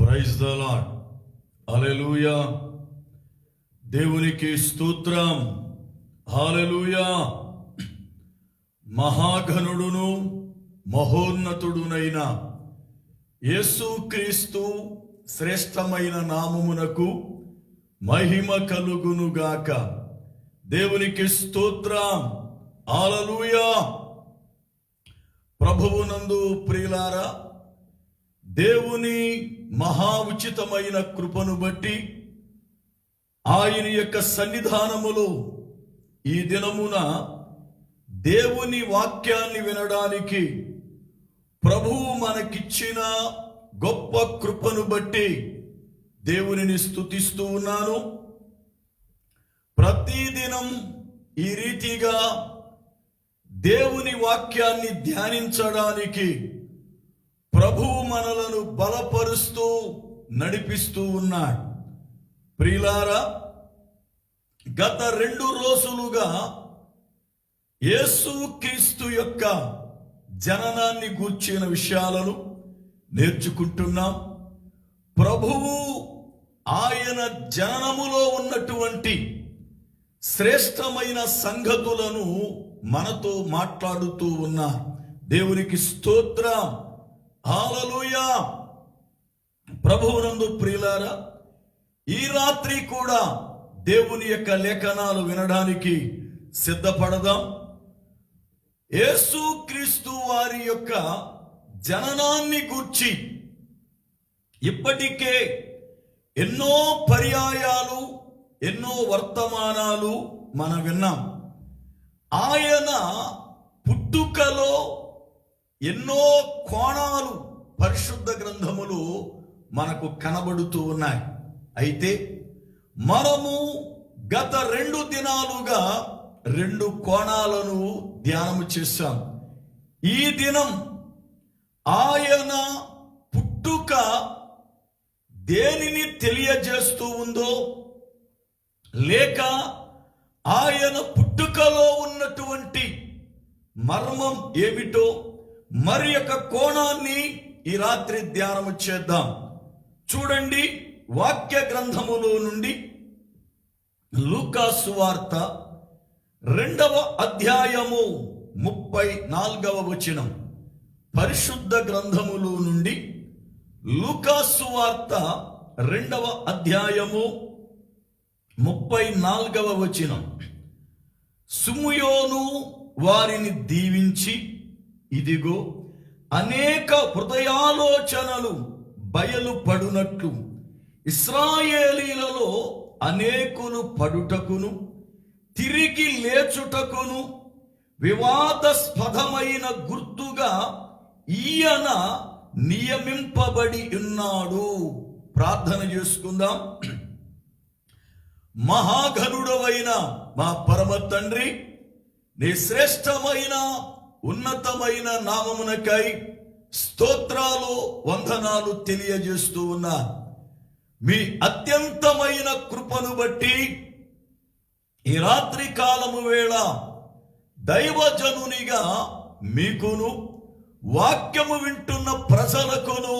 Praise the lord. హల్లెలూయా. దేవునికి స్తోత్రం. హల్లెలూయా. మహాఘనుడును మహోన్నతుడునైన యేసుక్రీస్తు శ్రేష్టమైన నామమునకు మహిమ కలుగునుగాక. దేవునికి స్తోత్రం. హల్లెలూయా. ప్రభువునందు ప్రియులారా, దేవుని మహా ఉచితమైన కృపను బట్టి ఆయన యొక్క సన్నిధానములో ఈ దినమున దేవుని వాక్యాన్ని వినడానికి ప్రభువు మనకిచ్చిన గొప్ప కృపను బట్టి దేవునిని స్తుతిస్తూ ఉన్నాను. ప్రతిదినం ఈ రీతిగా దేవుని వాక్యాన్ని ధ్యానించడానికి ప్రభువు మనలను బలపరుస్తూ నడిపిస్తూ ఉన్నాడు. ప్రియులారా, గత 2 రోజులుగా యేసుక్రీస్తు యొక్క జననాన్ని గూర్చిన విషయాలను నేర్చుకుంటున్నాం. ప్రభువు ఆయన జననములో ఉన్నటువంటి శ్రేష్టమైన సంగతులను మనతో మాట్లాడుతూ ఉన్నారు. దేవునికి స్తోత్రం. హల్లెలూయా. ప్రభువునందు ప్రియులారా, ఈ రాత్రి కూడా దేవుని యొక్క లేఖనాలు వినడానికి సిద్ధపడదాం. యేసుక్రీస్తు వారి యొక్క జననాన్ని గూర్చి ఇప్పటికే ఎన్నో పర్యాయాలు, ఎన్నో వర్తమానాలు మనం విన్నాం. ఆయన పుట్టుకలో ఎన్నో కోణాలు పరిశుద్ధ గ్రంథములు మనకు కనబడుతూ ఉన్నాయి. అయితే మనము గత 2 దినాలుగా 2 కోణాలను ధ్యానము చేశాం. ఈ దినం ఆయన పుట్టుక దేనిని తెలియజేస్తూ ఉందో, లేక ఆయన పుట్టుకలో ఉన్నటువంటి మర్మం ఏమిటో మరి యొక్క కోణాన్ని ఈ రాత్రి ధ్యానము చేద్దాం. చూడండి, వాక్య గ్రంథములో నుండి లూకా సువార్త 2వ అధ్యాయము 34వ వచనం. పరిశుద్ధ గ్రంథములో నుండి లూకా సువార్త 2వ అధ్యాయము 34వ వచనం. సిమెయోను వారిని దీవించి, ఇదిగో అనేక హృదయాలోచనలు బయలుపడునట్లు ఇశ్రాయేలీలలో అనేకులు పడుటకును తిరిగి లేచుటకును వివాదాస్పదమైన గుర్తుగా ఈయన నియమింపబడి ఉన్నాడు. ప్రార్థన చేసుకుందాం. మహాఘనుడవైన మా పరమ తండ్రి, నీ శ్రేష్టమైన ఉన్నతమైన నామమునకై స్తోత్రాలు, వందనాలు తెలియజేస్తూ ఉన్నా. మీ అత్యంతమైన కృపను బట్టి ఈ రాత్రి కాలము వేళ దైవజనునిగా మీకును వాక్యము వింటున్న ప్రజలకును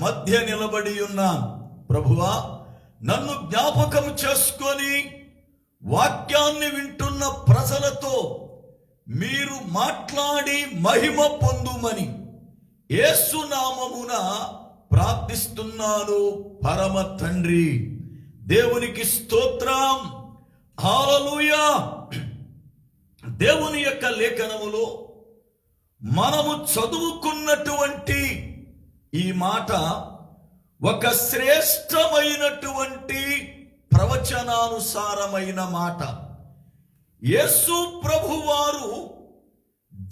మధ్య నిలబడి ఉన్నాను. ప్రభువా, నన్ను జ్ఞాపకం చేసుకొని వాక్యాన్ని వింటున్న ప్రజలతో మీరు మాట్లాడి మహిమ పొందుమని యేసు నామమున ప్రార్థిస్తున్నాను పరమ తండ్రి. దేవునికి స్తోత్రం. హల్లెలూయా. దేవుని యొక్క లేఖనములో మనము చదువుకున్నటువంటి ఈ మాట ఒక శ్రేష్టమైనటువంటి ప్రవచనానుసారమైన మాట. యేసు ప్రభువారు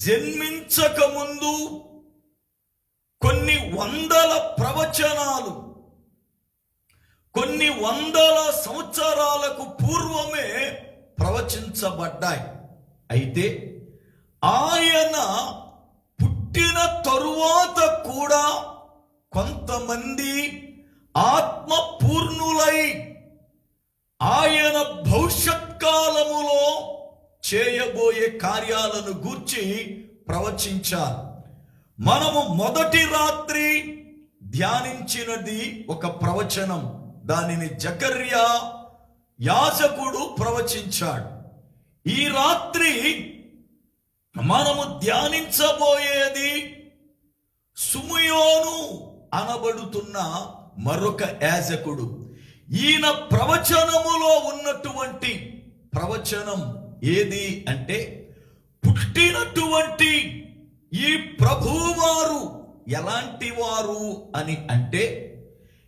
జన్మించక ముందు కొన్ని వందల ప్రవచనాలు, కొన్ని వందల సంవత్సరాలకు పూర్వమే ప్రవచించబడ్డాయి. అయితే ఆయన పుట్టిన తరువాత కూడా కొంతమంది ఆత్మపూర్ణులై ఆయన భవిష్యత్ కాలములో చేయబోయే కార్యాలను గూర్చి ప్రవచించారు. మనము మొదటి రాత్రి ధ్యానించినది ఒక ప్రవచనం. దానిని జకర్యా యాజకుడు ప్రవచించాడు. ఈ రాత్రి మనము ధ్యానించబోయేది సుమయోను అనబడుతున్న మరొక యాజకుడు. ఈయన ప్రవచనములో ఉన్నటువంటి ప్రవచనం ఏది అంటే, పుట్టినటువంటి ఈ ప్రభువారు ఎలాంటి వారు అని అంటే,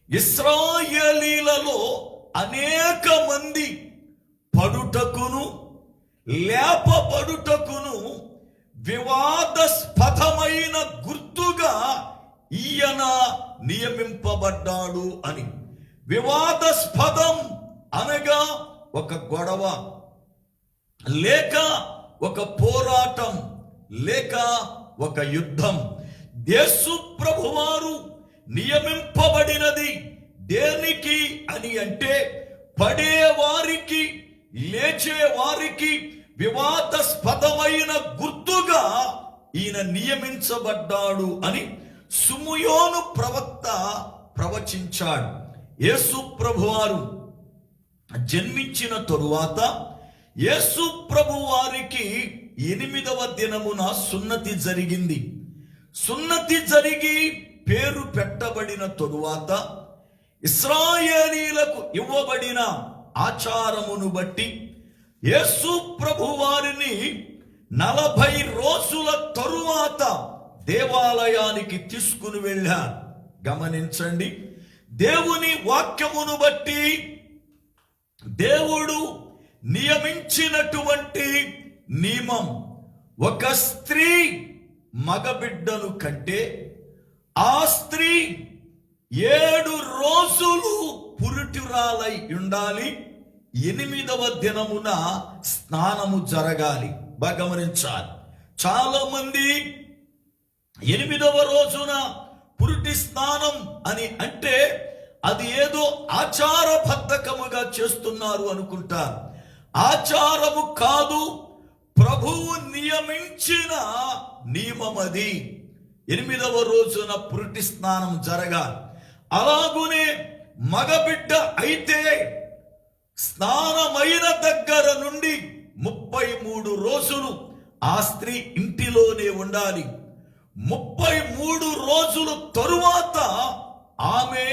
ఇశ్రాయేలీలలో అనేక మంది పడుటకును లేపబడుటకును వివాదాస్పదమైన గుర్తుగా ఈయన నియమింపబడ్డాడు అని. వివాదాస్పదం అనగా ఒక గొడవ, లేక ఒక పోరాటం, లేక ఒక యుద్ధం. యేసు ప్రభువారు నియమింపబడినది దేనికి అని అంటే, పడేవారికి లేచే వారికి వివాదాస్పదమైన గుర్తుగా ఈయన నియమించబడ్డాడు అని సుమయోను ప్రవక్త ప్రవచించాడు. యేసు ప్రభువారు జన్మించిన తరువాత యేసు ప్రభువారికి 8వ దినమున సున్నతి జరిగింది. సున్నతి జరిగి పేరు పెట్టబడిన తరువాత ఇశ్రాయేలీలకు ఇవ్వబడిన ఆచారమును బట్టి యేసు ప్రభువారిని 40 రోజుల తరువాత దేవాలయానికి తీసుకుని వెళ్ళారు. గమనించండి, దేవుని వాక్యమును బట్టి దేవుడు నియమించినటువంటి నియమం, ఒక స్త్రీ మగబిడ్డను కంటే ఆ స్త్రీ 7 రోజులు పురుటిరాలై ఉండాలి. 8వ దినమున స్నానము జరగాలి. బాగా గమనించాలి. చాలా మంది 8వ రోజున పురుటి స్నానం అని అంటే అది ఏదో ఆచారబద్ధకముగా చేస్తున్నారు అనుకుంటారు. ఆచారము కాదు, ప్రభువు నియమించిన నియమం అది. 8వ రోజున పురుటి స్నానం జరగాలి. అలాగునే మగబిడ్డ అయితే స్నానమైన దగ్గర నుండి 33 రోజులు ఆ స్త్రీ ఇంటిలోనే ఉండాలి. 33 రోజుల తరువాత ఆమె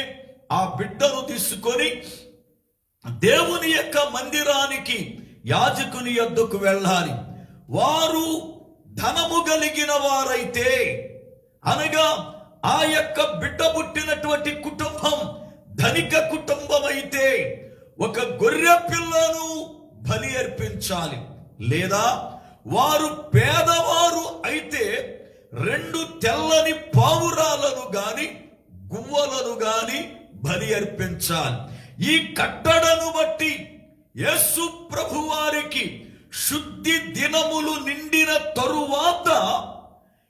ఆ బిడ్డను తీసుకొని దేవుని యొక్క మందిరానికి యాజకుని యొద్దకు వెళ్ళాలి. వారు ధనము కలిగిన వారైతే, అనగా ఆ యొక్క బిడ్డ పుట్టినటువంటి కుటుంబం ధనిక కుటుంబం అయితే ఒక గొర్రె పిల్లను బలి అర్పించాలి. లేదా వారు పేదవారు అయితే 2 తెల్లని పావురాలను గాని గువ్వలను గాని బలి అర్పించాలి. ఈ కట్టడను బట్టి యేసు ప్రభువారికి శుద్ధి దినములు నిండిన తరువాత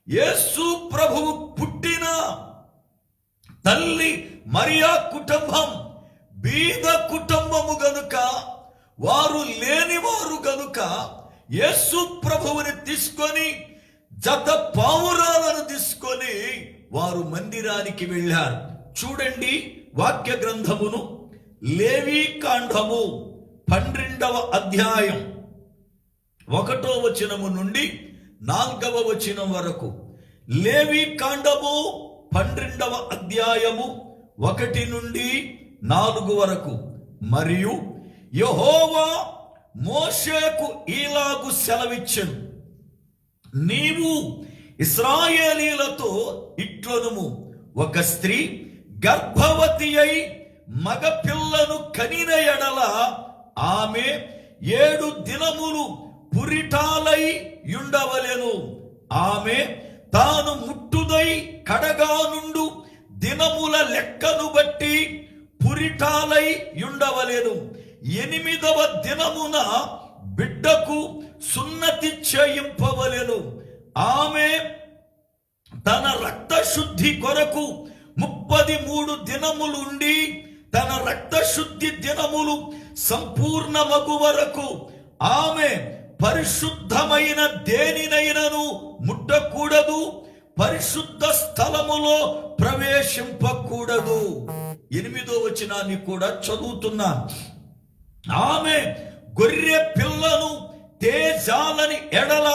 యేసు ప్రభువు పుట్టిన తల్లి మరియా కుటుంబం బీద కుటుంబము గనుక, వారు లేనివారు గనుక యేసు ప్రభువుని తీసుకొని జత పావురాలను తీసుకొని వారు మందిరానికి వెళ్ళారు. చూడండి వాక్య గ్రంథమును, లేవీ కాండము 12వ అధ్యాయం 1వ వచనము నుండి 4వ వచనం వరకు. లేవీ కాండము 12వ అధ్యాయము 1 నుండి 4 వరకు. మరియు యెహోవా మోషేకు ఈలాగు సెలవిచ్చెను, నీవు ఇశ్రాయేలీలతో ఇట్లనుము, ఒక స్త్రీ గర్భవతి అయి మగ పిల్లను కనిన ఎడల ఆమె 7 దినములు పురిటాలై ఉండవలెను. ఆమె తాను ముట్టుదై కడగా నుండు దినముల లెక్కను బట్టి పురిటాలై ఉండవలెను. 8వ దినమున బిడ్డకు సున్నతి చేయింపవలెను. ఆమె తన రక్త శుద్ధి కొరకు 33 దినములు ఉండి తన రక్త శుద్ధి దినములు సంపూర్ణమగు వరకు ఆమె పరిశుద్ధమైన దేనినైనను ముట్టకూడదు. పరిశుద్ధ స్థలములో ప్రవేశింపకూడదు. 8వ వచనాన్ని కూడా చదువుతున్నాను. ఆమె గొర్రె పిల్లను తేజాలని ఎడల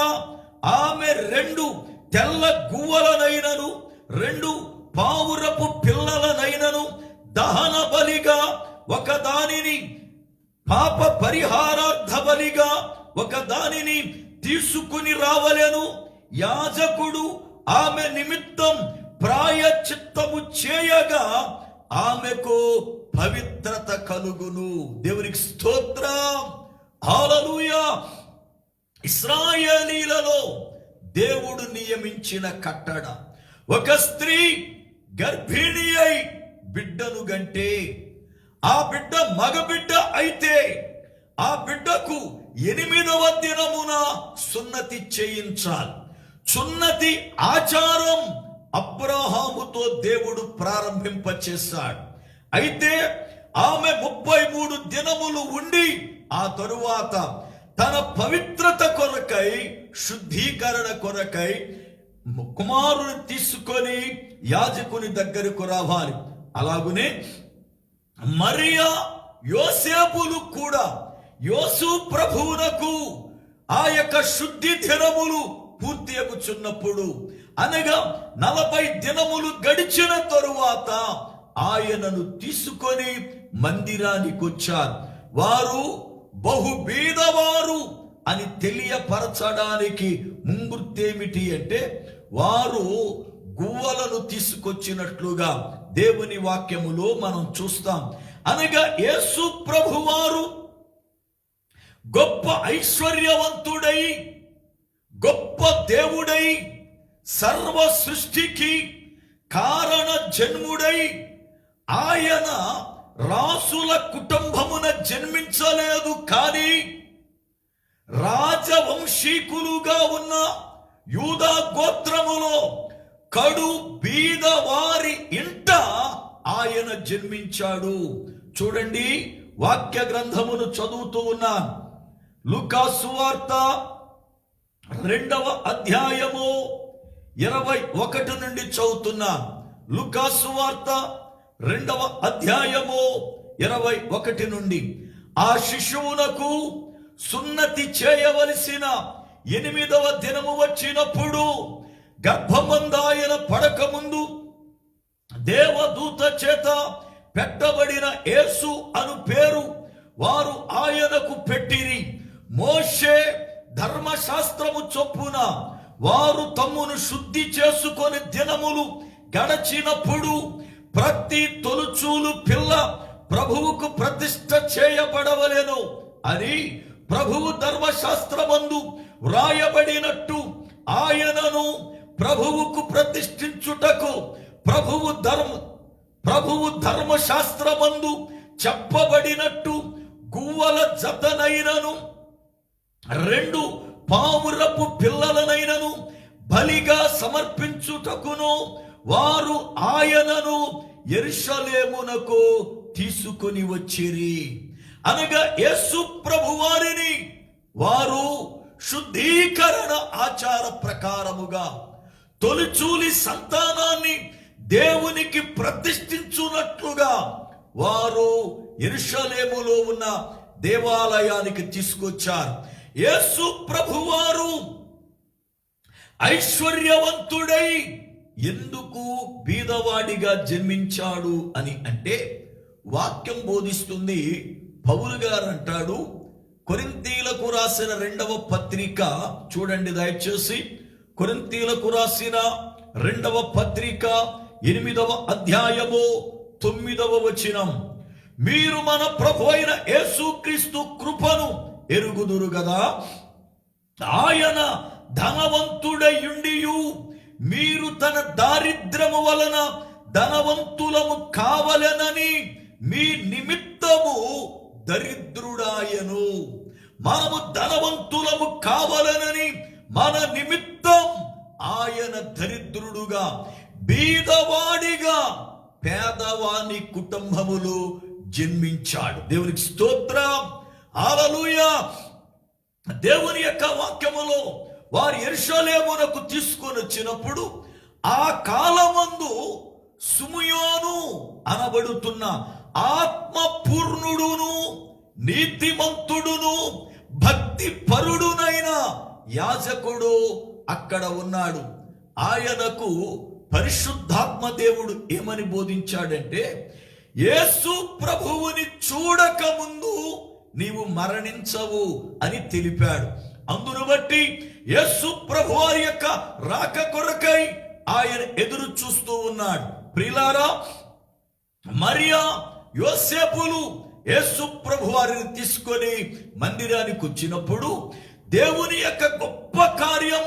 ఆమె 2 తెల్ల గువ్వలనైనను 2 పావురపు పిల్లలనైనను దహన బలిగా ఒకదానిని, పాప పరిహారార్థ బలిగా ఒకదానిని తీసుకుని రావలెను. యాజకుడు ఆమె నిమిత్తం ప్రాయశ్చిత్తము చేయగా ఆమెకు పవిత్రత కలుగును. దేవునికి స్తోత్రం, హల్లెలూయా. ఇశ్రాయేలీలలో దేవుడు నియమించిన కట్టడ, ఒక స్త్రీ గర్భిణి అయి బిడ్డను గంటే ఆ బిడ్డ మగబిడ్డ అయితే ఆ బిడ్డకు 8వ దినమున సున్నతి చేయించాలి. సున్నతి ఆచారం అబ్రహాముతో దేవుడు ప్రారంభింపచేశాడు. అయితే ఆమె 33 దినములు ఉండి ఆ తరువాత తన పవిత్రత కొరకై, శుద్ధీకరణ కొరకై కుమారుని తీసుకొని యాజకుని దగ్గరకు రావాలి. అలాగునే మరియా యోసేపులు కూడా యేసు ప్రభువునకు ఆ యొక్క శుద్ధి దినములు పూర్తి అగుచున్నప్పుడు, అనగా 40 దినములు గడిచిన తరువాత ఆయనను తీసుకొని మందిరానికి వచ్చారు. వారు బహు బీదవారు అని తెలియపరచడానికి ముంగుర్తేమిటి అంటే, వారు గువ్వలను తీసుకొచ్చినట్లుగా దేవుని వాక్యములో మనం చూస్తాం. అనగా యేసు ప్రభువారు గొప్ప ఐశ్వర్యవంతుడై, గొప్ప దేవుడై, సర్వ సృష్టికి కారణ జన్ముడై, ఆయన రాసుల కుటుంబమున జన్మించలేదు, కానీ రాజవంశీకులుగా ఉన్న యూదా గోత్రములో కడు బీద వారి ఇంట ఆయన జన్మించాడు. చూడండి, వాక్య గ్రంథమును చదువుతూ ఉన్నాను. లూకా సువార్త 2వ అధ్యాయము 21 నుండి చదువుతున్నాను. లూకా సువార్త 2వ అధ్యాయము 21 నుండి. ఆ శిశువునకు సున్నతి చేయవలసిన 8వ దినము వచ్చినప్పుడు, గర్భమందాయన పడకముందు దేవదూత చేత పెట్టబడిన యేసు అను పేరు వారు ఆయనకు పెట్టిరి. మోషే ధర్మశాస్త్రము చొప్పున వారు తమ్మును శుద్ధి చేసుకొని దినములు గడచినప్పుడు ప్రతి తొలుచూలు పిల్ల ప్రభువుకు ప్రతిష్ఠ చేయబడవలెను అని ప్రభువు ధర్మశాస్త్రమందు వ్రాయబడినట్టు ఆయనను ప్రభువుకు ప్రతిష్ఠించుటకు ప్రభువు ధర్మశాస్త్రమందు చెప్పబడినట్టు గువ్వల జతనైనను 2 పావురపు పిల్లలనైనను బలిగా సమర్పించుటకును వారు ఆయనను యెరూషలేమునకు తీసుకొని వచ్చిరి. అనగా యేసు ప్రభువారిని వారు శుద్ధీకరణ ఆచార ప్రకారముగా తొలిచూలి సంతానాన్ని దేవునికి ప్రతిష్ఠించున్నట్లుగా వారు యెరూషలేములో ఉన్న దేవాలయానికి తీసుకొచ్చారు. యేసు ప్రభువారు ఐశ్వర్యవంతుడై ఎందుకు బీదవాడిగా జన్మించాడు అని అంటే, వాక్యం బోధిస్తుంది. పౌలు గారు అంటాడు, కొరింథీలకు రాసిన 2వ పత్రిక చూడండి దయచేసి. కొరింథీలకు రాసిన 2వ పత్రిక 8వ అధ్యాయము 9వ వచనం. మీరు మన ప్రభు అయిన యేసుక్రీస్తు కృపను ఎరుగుదురు కదా, ఆయన ధనవంతుడయుండియు మీరు తన దారిద్ర్యము వలన ధనవంతులము కావలెనని మీ నిమిత్తము దరిద్రుడాయను. మనము ధనవంతులము కావాలనని మన నిమిత్తం ఆయన దరిద్రుడుగా, బీదవాడిగా, పేదవాని కుటుంబములు జన్మించాడు. దేవునికి స్తోత్రం, హల్లెలూయా. దేవుని యొక్క వాక్యములో వారు యెరూషలేమునకు తీసుకొని వచ్చినప్పుడు ఆ కాలమందు సుమయోను అనబడుతున్న ఆత్మపూర్ణుడును నీతిమంతుడును భక్తి పరుడునైన యాజకుడు అక్కడ ఉన్నాడు. ఆయనకు పరిశుద్ధాత్మ దేవుడు ఏమని బోధించాడంటే, యేసు ప్రభువుని చూడక ముందు నీవు మరణించవు అని తెలిపాడు. అందును బట్టి యేసు ప్రభు వారి యొక్క రాక కొరకై ఆయన ఎదురు చూస్తూ ఉన్నాడు. ప్రియులారా, మరియా యోసేపులు యేసు ప్రభు వారిని తీసుకొని మందిరానికి వచ్చినప్పుడు దేవుని యొక్క గొప్ప కార్యం,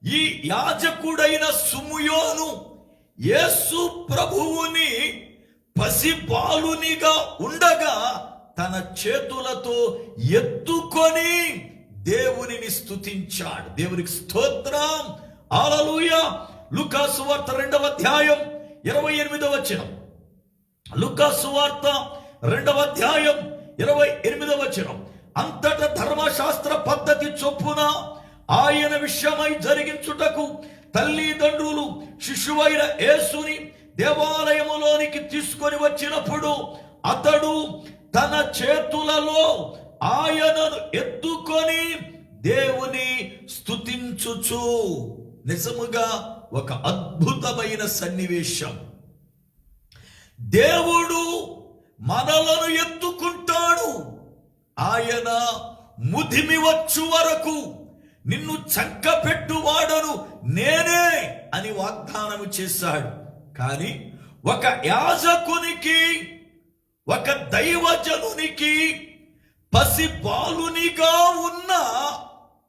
ఈ యాజకుడైన సుమయోను యేసు ప్రభువుని పసిబాలునిగా ఉండగా తన చేతులతో ఎత్తుకొని దేవునిని స్తుతించాడు. దేవునికి స్తోత్రం, హల్లెలూయా. లూకా సువార్త 2వ అధ్యాయం 28వ వచనం. లూకా సువార్త 2వ అధ్యాయం 28వ వచనం. అంతటా ధర్మశాస్త్ర పద్ధతి చొప్పున ఆయన విషయమై జరిగించుటకు తల్లిదండ్రులు శిశువైన యేసుని దేవాలయములోనికి తీసుకొని వచ్చినప్పుడు అతడు తన చేతులలో ఆయనను ఎత్తుకొని దేవుని స్తుతించుచు. నిజముగా ఒక అద్భుతమైన సన్నివేశం. దేవుడు మనలను ఎత్తుకుంటాడు. ఆయన ముదిమి వచ్చు వరకు నిన్ను చంకపెట్టువాడను నేనే అని వాగ్దానం చేశాడు. కానీ ఒక యాజకునికి, ఒక దైవజనునికి పసిబాలునిగా ఉన్న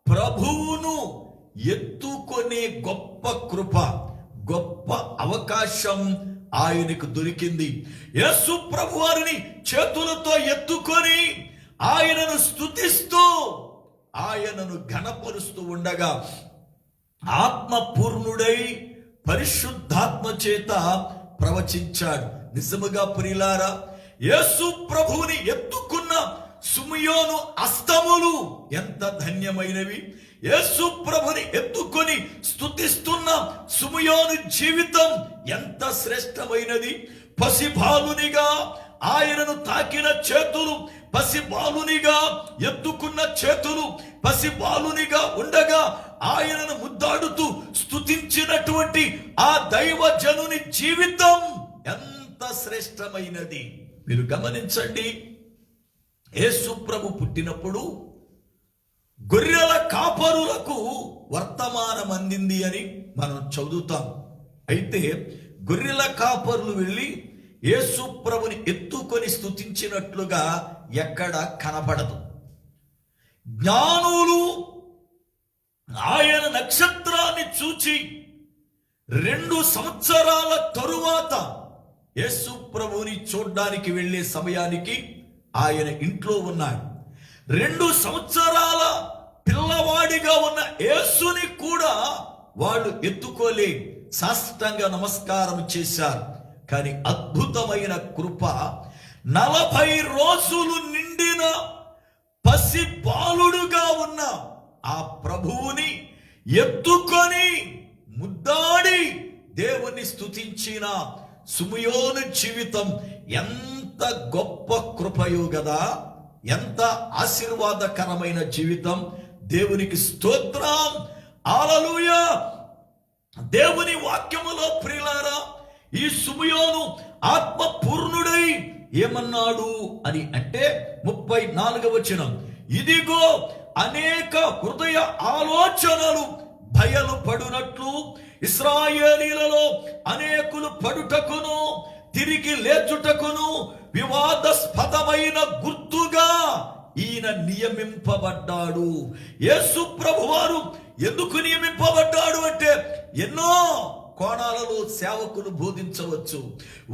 ప్రభువును ఎత్తుకొనే గొప్ప కృప, గొప్ప అవకాశం ఆయనకు దొరికింది. యేసు ప్రభు వారిని చేతులతో ఎత్తుకొని ఆయనను స్తుతిస్తూ, ఆయనను ఘనపరుస్తూ ఉండగా ఆత్మపూర్ణుడై పరిశుద్ధాత్మ చేత ప్రవచించాడు. నిజముగా ప్రియులారా, యేసు ప్రభువుని ఎత్తుకున్న సుమయోను హస్తములు ఎంత ధన్యమైనవి. యేసు ప్రభుని ఎత్తుకొని స్తుతిస్తున్న సుమయోను జీవితం ఎంత శ్రేష్టమైనది. పసిబాలునిగా ఆయనను తాకిన చేతులు, పసిబాలునిగా ఎత్తుకున్న చేతులు, పసిబాలునిగా ఉండగా ఆయనను ముద్దాడుతూ స్తుతించినటువంటి ఆ దైవజనుని జీవితం ఎంత శ్రేష్టమైనది. మీరు గమనించండి, యేసు ప్రభు పుట్టినప్పుడు గొర్రెల కాపరులకు వర్తమానం అందింది అని మనం చదువుతాం. అయితే గొర్రెల కాపరులు వెళ్ళి యేసు ప్రభుని ఎత్తుకొని స్తుతించినట్లుగా ఎక్కడ కనబడదు. జ్ఞానులు ఆయన నక్షత్రాన్ని చూచి 2 సంవత్సరాల తరువాత యేసు ప్రభుని చూడ్డానికి వెళ్ళే సమయానికి ఆయన ఇంట్లో ఉన్నాడు. 2 సంవత్సరాల పిల్లవాడిగా ఉన్న యేసుని కూడా వాళ్ళు ఎత్తుకోలే, సాష్టాంగ నమస్కారం చేశారు. కానీ అద్భుతమైన కృప, 40 రోజులు నిండిన పసి బాలుడుగా ఉన్న ఆ ప్రభువుని ఎత్తుకొని ముద్దాడి దేవుని స్తుతించిన సుమయోను జీవితం ఎంత గొప్ప కృపయో గదా, ఎంత ఆశీర్వాదకరమైన జీవితం. దేవునికి స్తోత్రం, హల్లెలూయా. దేవుని వాక్యములో ప్రియులారా, ఈ సుమయోను ఆత్మపూర్ణుడై ఏమన్నాడు అని అంటే 34వ వచనం. ఇదిగో అనేక హృదయ ఆలోచనలు బయలుపడునట్లు ఇశ్రాయేలీలలో అనేకులు పడుటకును తిరిగి లేచుటకును వివాదాస్పదమైన గుర్తుగా ఈయన నియమింపబడ్డాడు. యేసు ప్రభువారు ఎందుకు నియమింపబడ్డాడు అంటే, ఎన్నో కోణాలలో సేవకులు బోధించవచ్చు,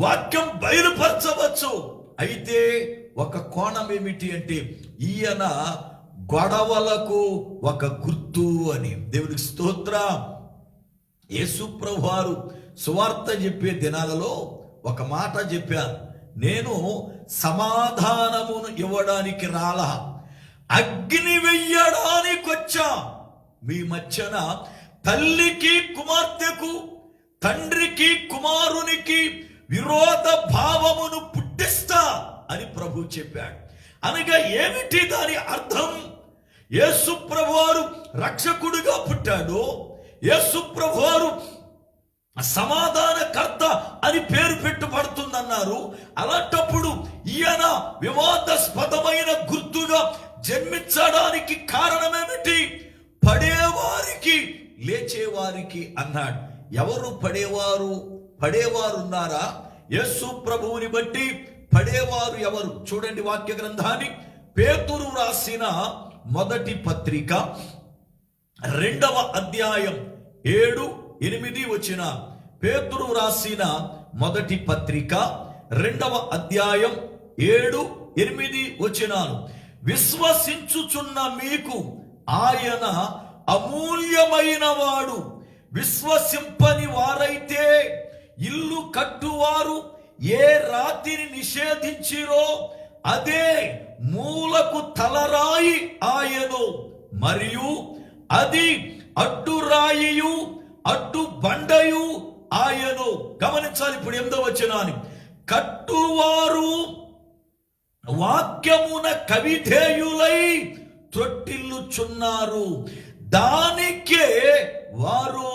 వాక్యం బయలుపరచవచ్చు. అయితే ఒక కోణం ఏమిటి అంటే, ఈయన గొడవలకు ఒక గుర్తు అని. దేవునికి స్తోత్రం. యేసు ప్రభువారు సువార్త చెప్పే దినాలలో ఒక మాట చెప్పారు, నేను సమాధానమును ఇవ్వడానికి రాలా, అగ్ని వెయ్యడానికి వచ్చా. మీ మధ్యన తల్లికి కుమార్తెకు, తండ్రికి కుమారునికి విరోధ భావమును పుట్టిస్తా అని ప్రభు చెప్పాడు. అనగా ఏమిటి దాని అర్థం? యేసు ప్రభువారు రక్షకుడిగా పుట్టాడు, యేసు ప్రభువారు సమాధానకర్త అని పేరు పెట్టబడుతుందన్నారు. అలాంటప్పుడు ఈయన వివాదాస్పదమైన గుర్తుగా జన్మించడానికి కారణమేమిటి? పడేవారికి లేచేవారికి అన్నాడు. ఎవరు పడేవారు? పడేవారు ఉన్నారా? యేసు ప్రభువుని బట్టి పడేవారు ఎవరు? చూడండి వాక్య గ్రంథాన్ని. పేతురు రాసిన మొదటి పత్రిక 2వ అధ్యాయం 7-8 వచ్చిన. పేతురు రాసిన మొదటి పత్రిక 2వ అధ్యాయం 7-8 వచనాలు. విశ్వసించుచున్న మీకు ఆయన అమూల్యమైన వాడు. విశ్వసింపని వారైతే ఇల్లు కట్టువారు ఏ రాతిని నిషేధించిరో అదే మూలకు తలరాయి ఆయను, మరియు అది అడ్డురాయియు అడ్డు బండయు ఆయను. గమనించాలి ఇప్పుడు 8వ వచనాన్ని. కట్టువారు వాక్యమున కవిధేయులై త్రొట్టిల్లుచున్నారు, దానికే వారు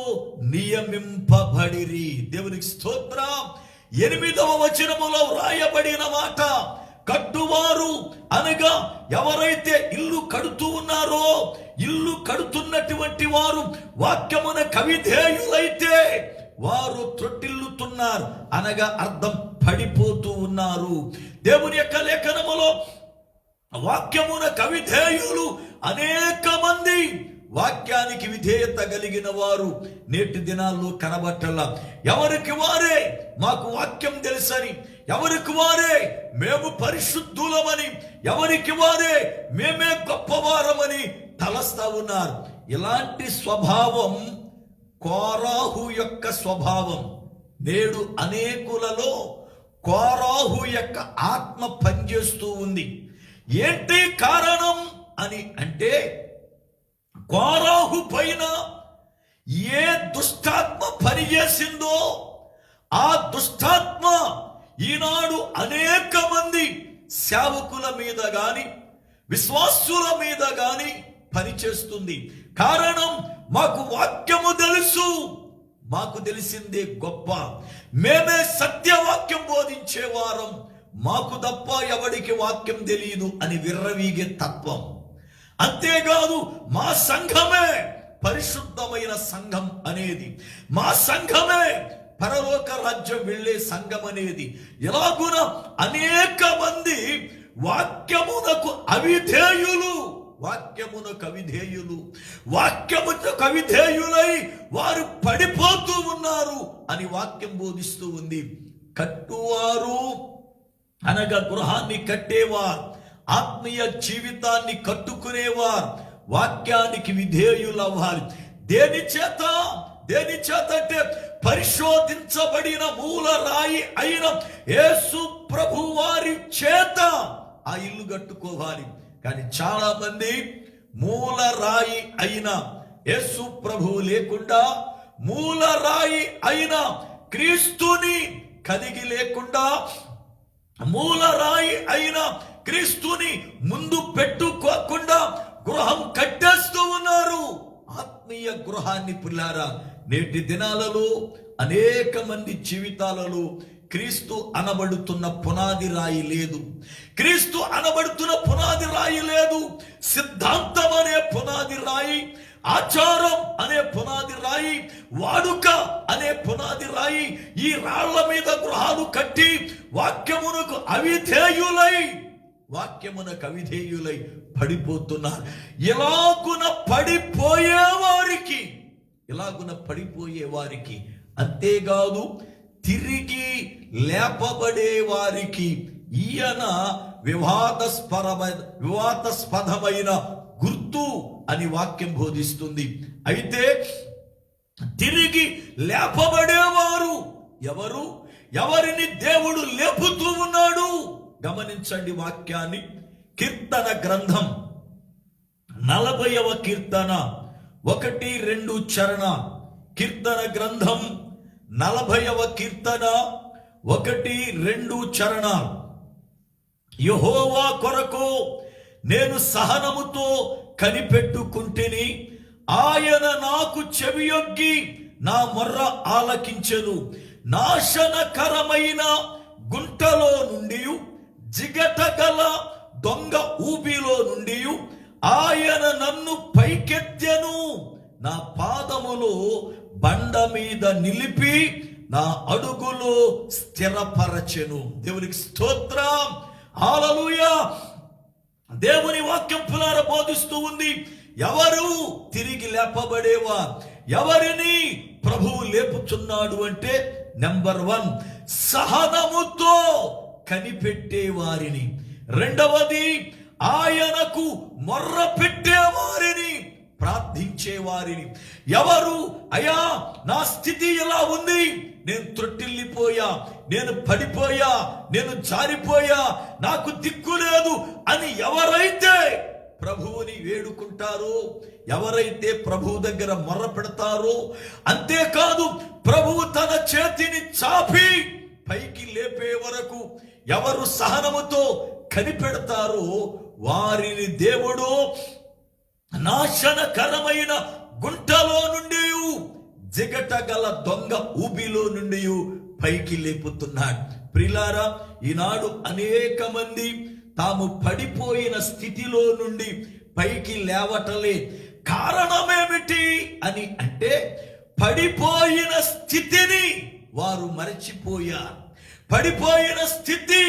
నియమింపబడిరి. దేవునికి స్తోత్రం. 8వ వచనములో వ్రాయబడిన మాట కట్టువారు అనగా ఎవరైతే ఇల్లు కడుతూ ఉన్నారో, ఇల్లు కడుతున్నటువంటి వారు వాక్యమున కవిధేయులైతే వారు త్రొట్టిల్లుతున్నారు అనగా అర్థం పడిపోతూ ఉన్నారు. దేవుని యొక్క లేఖనములో వాక్యమున కవిధేయులు అనేక మంది, వాక్యానికి విధేయత కలిగిన వారు నేటి దినాల్లో కనబట్టలా. ఎవరికి వారే మాకు వాక్యం తెలుసని, ఎవరికి వారే మేము పరిశుద్ధులమని, ఎవరికి వారే మేమే గొప్పవారమని తలస్తా ఉన్నారు. ఇలాంటి స్వభావం కోరాహు యొక్క స్వభావం. నేడు అనేకులలో కోరాహు యొక్క ఆత్మ పనిచేస్తూ ఉంది. ఏంటి కారణం అని అంటే, కోరాహు పైన ఏ దుష్టాత్మ పనిచేసిందో ఆ దుష్టాత్మ ఈనాడు అనేక మంది సేవకుల మీద గాని విశ్వాసుల మీద గాని పనిచేస్తుంది. కారణం, మాకు వాక్యము తెలుసు, మాకు తెలిసిందే గొప్ప, మేమే సత్యవాక్యం బోధించేవారం, మాకు తప్ప ఎవడికి వాక్యం తెలియదు అని విర్రవీగే తత్వం. అంతేకాదు, మా సంఘమే పరిశుద్ధమైన సంఘం అనేది, మా సంఘమే పరలోక రాజ్యం వెళ్ళే సంఘం అనేది. ఎలాగున అనేక మంది వాక్యమునకు అవిధేయులు, వాక్యమునకు అవిధేయులు, వాక్యమునకు అవిధేయులై వారు పడిపోతూ ఉన్నారు అని వాక్యం బోధిస్తూ ఉంది. కట్టువారు అనగా గృహాన్ని కట్టేవారు, ఆత్మీయ జీవితాన్ని కట్టుకునేవారు వాక్యానికి విధేయులవ్వాలి. దేని చేత అంటే పరిశోధించబడిన మూల రాయి అయిన యేసు ప్రభు వారి చేత ఆ ఇల్లు కట్టుకోవాలి. కానీ చాలా మంది మూల రాయి అయిన యేసు ప్రభు లేకుండా, మూల రాయి అయిన క్రీస్తుని కలిగి లేకుండా, మూల రాయి అయిన క్రీస్తుని ముందు పెట్టుకోకుండా గృహం కట్టేస్తూ ఉన్నారు. ఆత్మీయ గృహాన్ని పిల్లారా, నేటి దినాలలో అనేక మంది జీవితాలలో క్రీస్తు అనబడుతున్న పునాది రాయి లేదు. క్రీస్తు అనబడుతున్న పునాది రాయి లేదు. సిద్ధాంతం అనే పునాది రాయి, ఆచారం అనే పునాది రాయి, వాడుక అనే పునాది రాయి, ఈ రాళ్ల మీద గృహాలు కట్టి వాక్యమునకు అవిధేయులై పడిపోతున్నారు. ఇలాగున పడిపోయే వారికి అంతేకాదు, తిరిగి లేపబడే వారికి ఈయన వివాదాస్పదమైన గుర్తు అని వాక్యం బోధిస్తుంది. అయితే తిరిగి లేపబడేవారు ఎవరు? ఎవరిని దేవుడు లేపుతూ ఉన్నాడు? గమనించండి వాక్యాన్ని. కీర్తన గ్రంథం 40వ కీర్తన 1-2 చరణ. కీర్తన గ్రంథం 40వ కీర్తన 1-2 చరణాలు. యెహోవా కొరకు నేను సహనముతో కనిపెట్టుకుంటిని, ఆయన నాకు చెవియొగ్గి నా మొర్ర ఆలకించెను. నాశనకరమైన గుంటలో నుండి, జిగటగల దొంగ ఊబిలో నుండి ఆయన నన్ను పైకెత్తెను. నా పాదములు బండ మీద నిలిపి నా అడుగులో స్థిరపరచెను. దేవునికి స్తోత్రం, హల్లెలూయా. దేవుని వాక్యం పునర బోధిస్తూ ఉంది. ఎవరు తిరిగి లేపబడేవా? ఎవరిని ప్రభువు లేపుచున్నాడు అంటే, నెంబర్ 1 సహనముతో కనిపెట్టే వారిని. రెండవది ఆయనకు మొర్ర పెట్టే వారిని, ప్రార్థించే వారిని. ఎవరు? అయ్యా నా స్థితి ఎలా ఉంది, నేను త్రొట్టిల్లిపోయా, నేను పడిపోయా, నేను జారిపోయా, నాకు దిక్కు లేదు అని ఎవరైతే ప్రభువుని వేడుకుంటారో, ఎవరైతే ప్రభువు దగ్గర మొర్ర పెడతారో, అంతేకాదు ప్రభువు తన చేతిని చాపి పైకి లేపే వరకు ఎవరు సహనముతో కనిపెడతారో వారిని దేవుడు నాశనకరమైన గుంటలో నుండి, జిగటగల దొంగ ఊబిలో నుండి పైకి లేపుతున్నాడు. ప్రియులారా, ఈనాడు అనేక మంది తాము పడిపోయిన స్థితిలో నుండి పైకి లేవటలే. కారణమేమిటి అని అంటే, పడిపోయిన స్థితిని వారు మరచిపోయారు. పడిపోయిన స్థితి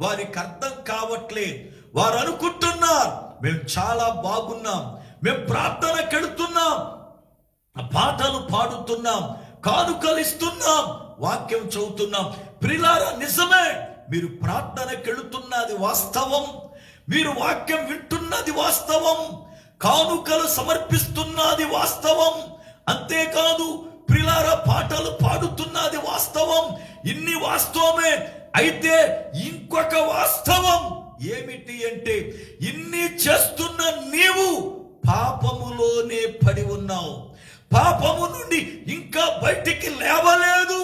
వారికి అర్థం కావట్లేదు. వారు అనుకుంటున్నారు మేము చాలా బాగున్నాం, మేము ప్రార్థనకి వెళుతున్నాం, పాటలు పాడుతున్నాం, కానుకలు ఇస్తున్నాం, వాక్యం చదువుతున్నాం. ప్రియులారా, నిజమే, మీరు ప్రార్థనకి వెళుతున్నది వాస్తవం, మీరు వాక్యం వింటున్నది వాస్తవం, కానుకలు సమర్పిస్తున్నది వాస్తవం, అంతేకాదు ప్రియులారా పాటలు పాడుతున్నది వాస్తవం. ఇన్ని వాస్తవమే. అయితే ఇంకొక వాస్తవం ఏమిటి అంటే, ఇన్ని చేస్తున్న నీవు పాపములోనే పడి ఉన్నావు. పాపము నుండి ఇంకా బయటికి లేవలేదు.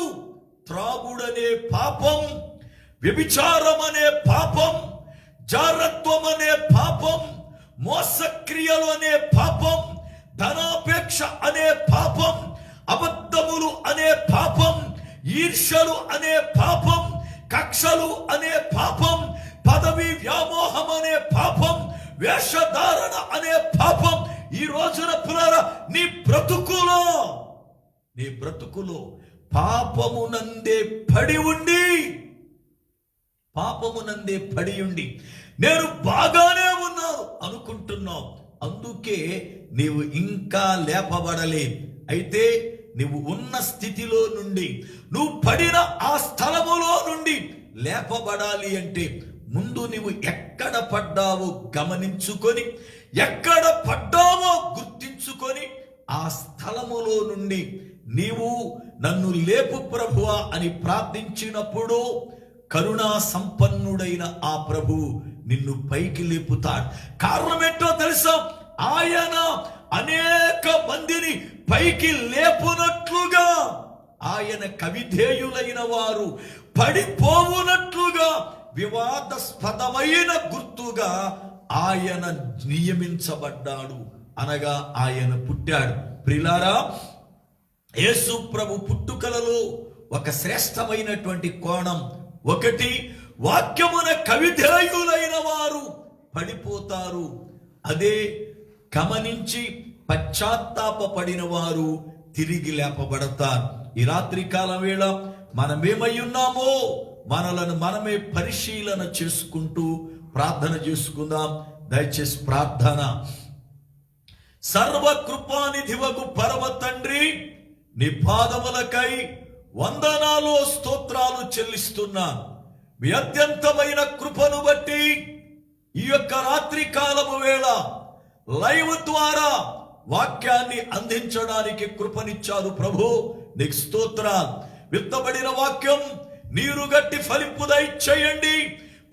త్రాగుడనే పాపం, వ్యభిచారం అనే పాపం, జారత్వం అనే పాపం, మోసక్రియలు అనే పాపం, ధనాపేక్ష అనే పాపం, అబద్ధములు అనే పాపం, ఈర్ష్యలు అనే పాపం, కక్షలు అనే పాపం, పదవి వ్యామోహం అనే పాపం, వేషధారణ అనే పాపం ఈ రోజున పునరా నీ బ్రతుకులో పాపమునందే పడి ఉండి నేను బాగానే ఉన్నాను అనుకుంటున్నావు. అందుకే నీవు ఇంకా లేపబడలేదు. అయితే నువ్వు ఉన్న స్థితిలో నుండి, నువ్వు పడిన ఆ స్థలములో నుండి లేపబడాలి అంటే, ముందు నువ్వు ఎక్కడ పడ్డావో గమనించుకొని, ఎక్కడ పడ్డావో గుర్తించుకొని, ఆ స్థలములో నుండి నీవు నన్ను లేపు ప్రభువా అని ప్రార్థించినప్పుడు కరుణా సంపన్నుడైన ఆ ప్రభువు నిన్ను పైకి లేపుతాడు. కారణం ఏంటో తెలుసా? ఆయన అనేక మందిని పైకి లేపునట్లుగా, ఆయన కవిధేయులైన వారు పడిపోవునట్లుగా, వివాదాస్పదమైన గుర్తుగా ఆయన నియమించబడ్డాడు, అనగా ఆయన పుట్టాడు. ప్రియులారా, యేసు ప్రభు పుట్టుకలలో ఒక శ్రేష్టమైనటువంటి కోణం. ఒకటి, వాక్యమున కవిధేయులైన వారు పడిపోతారు. అదే గమనించి పశ్చాత్తాపపడిన వారు తిరిగి లేపబడతారు. ఈ రాత్రి కాలం వేళ మనమేమై ఉన్నామో మనలను మనమే పరిశీలన చేసుకుంటూ ప్రార్థన చేసుకుందాం. దయచేసి ప్రార్థన. సర్వకృపానిధివగు పరమ తండ్రి, నీ పాదములకై వందనాలు స్తోత్రాలు చెల్లిస్తున్నాను. మీ అత్యంతమైన కృపను బట్టి ఈ యొక్క రాత్రి కాలము వేళ లైవ్ ద్వారా వాక్యాన్ని అందించడానికి కృపనిచ్చారు ప్రభు, నీకు స్తోత్రాలు. విత్తబడిన వాక్యం నీరు గట్టి ఫలింపు దయచేయండి.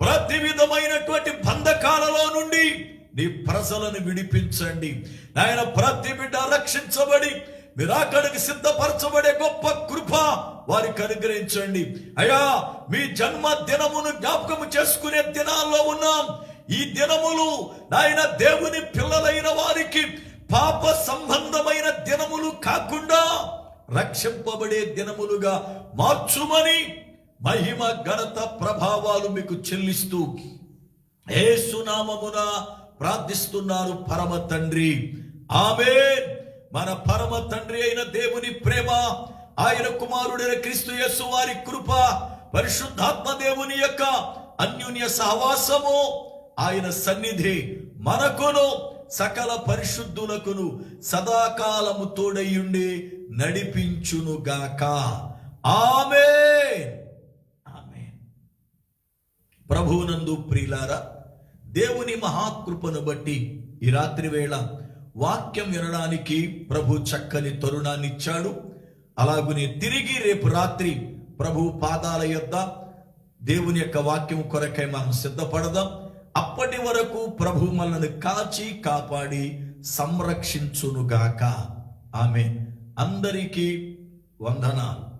ప్రతి విధమైనటువంటి బంధకాలలో నుండి నీ ప్రజలను విడిపించండి నాయన. ప్రతి బిడ్డ రక్షించబడి మీరు అక్కడికి సిద్ధపరచబడే గొప్ప కృప వారికి అనుగ్రహించండి అయ్యా. మీ జన్మ దినమును జ్ఞాపకము చేసుకునే దినాల్లో ఉన్నాం. ఈ దినములు నాయన దేవుని పిల్లలైన వారికి పాప సంబంధమైన దినములు కాకుండా రక్షింపబడే దినములుగా మార్చుమని మహిమ ఘనత ప్రభావాలు మీకు చెల్లిస్తూ యేసు నామమున ప్రార్థిస్తున్నారు పరమ తండ్రి, ఆమేన్. మన పరమ తండ్రి అయిన దేవుని ప్రేమ, ఆయన కుమారుడైన క్రీస్తు యేసు వారి కృప, పరిశుద్ధాత్మ దేవుని యొక్క అన్యోన్య సహవాసము, ఆయన సన్నిధి మనకును సకల పరిశుద్ధులకును సదాకాలము తోడయుండి నడిపించునుగాక. ఆమేన్. ఆమేన్. ప్రభువునందు ప్రియులారా, దేవుని మహాకృపను బట్టి ఈ రాత్రి వేళ వాక్యం వినడానికి ప్రభు చక్కని తరుణాన్ని ఇచ్చాడు. అలాగునే తిరిగి రేపు రాత్రి ప్రభు పాదాల యొద్ద దేవుని యొక్క వాక్యం కొరకై మనం సిద్ధపడదాం. అప్పటి వరకు ప్రభు మనల్ని కాచి కాపాడి సంరక్షించునుగాక. ఆమేన్. అందరికీ వందనాలు.